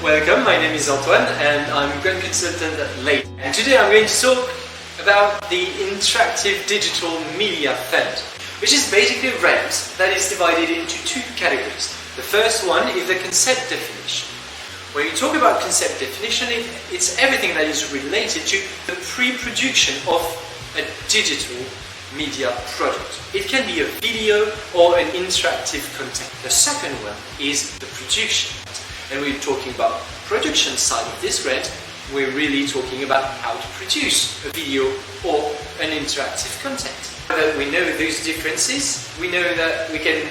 Welcome, my name is Antoine and I'm grant consultant at Late. And today I'm going to talk about the Interactive Digital Media Fund, which is basically a grant that is divided into two categories. The first one is the concept definition. When you talk about concept definition, it's everything that is related to the pre-production of a digital media product. It can be a video or an interactive content. The second one is the production. And we're talking about production side of this grant. We're really talking about how to produce a video or an interactive content. Now that we know those differences, we know that we can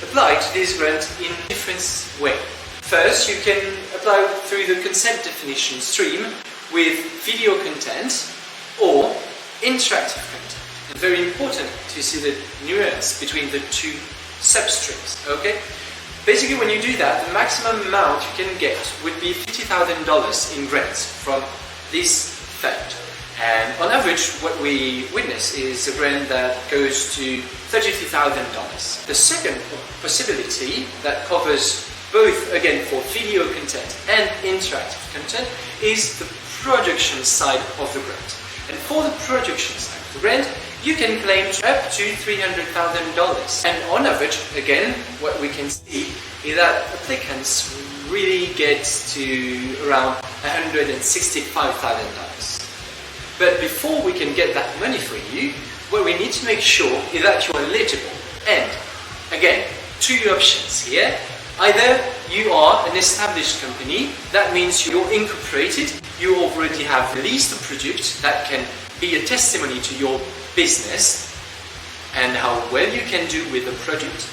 apply to this grant in different ways. First, you can apply through the concept definition stream with video content or interactive content. It's very important to see the nuance between the two substreams. Okay? Basically, when you do that, the maximum amount you can get would be $50,000 in grants from this fund. And on average, what we witness is a grant that goes to $33,000. The second possibility that covers both, again, for video content and interactive content is the production side of the grant. And for the production side of the grant, you can claim up to $300,000. And on average, again, what we can see is that applicants really get to around $165,000. But before we can get that money for you, what we need to make sure is that you are eligible. And again, two options here. Either you are an established company, that means you're incorporated, you already have released a product that can be a testimony to your business and how well you can do with the product,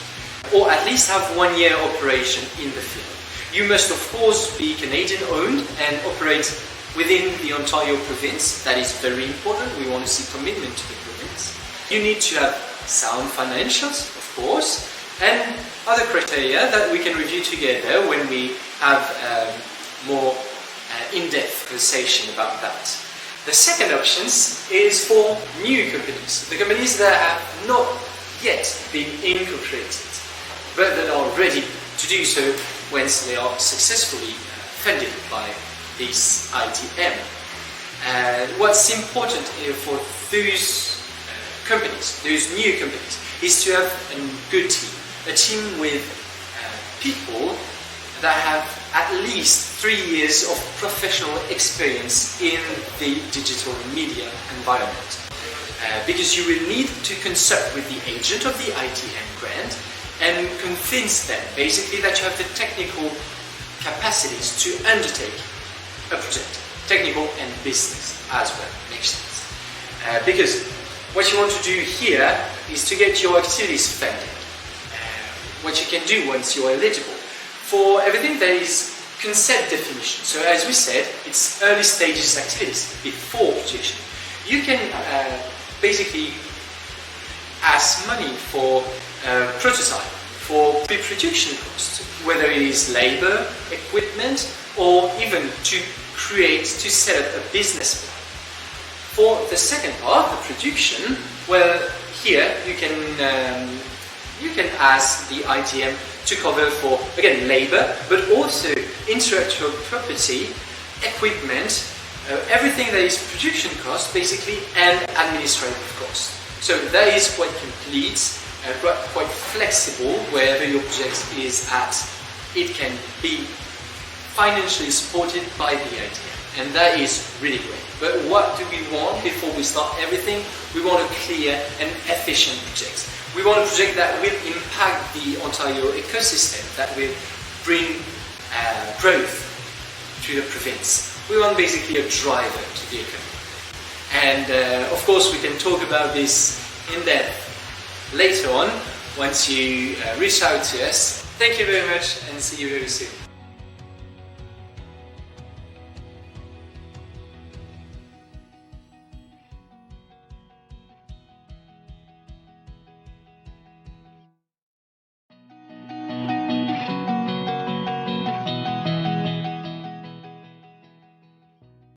or at least have 1 year operation in the field. You must of course be Canadian owned and operate within the Ontario province. That is very important. We want to see commitment to the province. You need to have sound financials, of course, and other criteria that we can review together when we have more in-depth conversation about that. The second option is for new companies, the companies that have not yet been incorporated, but that are ready to do so once they are successfully funded by this IDM. What's important for those companies, those new companies, is to have a good team. A team with people that have at least 3 years of professional experience in the digital media environment. Because you will need to consult with the agent of the IDM grant and convince them basically that you have the technical capacities to undertake a project. Technical and business as well, makes sense. Because what you want to do here is to get your activities funded. What you can do once you're eligible for everything that is concept definition. So as we said, it's early stages activities before production. You can basically ask money for prototype, for pre-production costs, whether it is labor, equipment, or even to set up a business plan. For the second part, the production, well, here you can ask the IDM to cover for, again, labor, but also intellectual property, equipment, everything that is production cost, basically, and administrative cost. So that is quite complete, quite flexible, wherever your project is at. It can be financially supported by the IDM, and that is really great. But what do we want before we start everything? We want a clear and efficient project. We want a project that will impact the Ontario ecosystem, that will bring growth to the province. We want basically a driver to the economy. And of course we can talk about this in depth later on once you reach out to us. Thank you very much and see you very soon.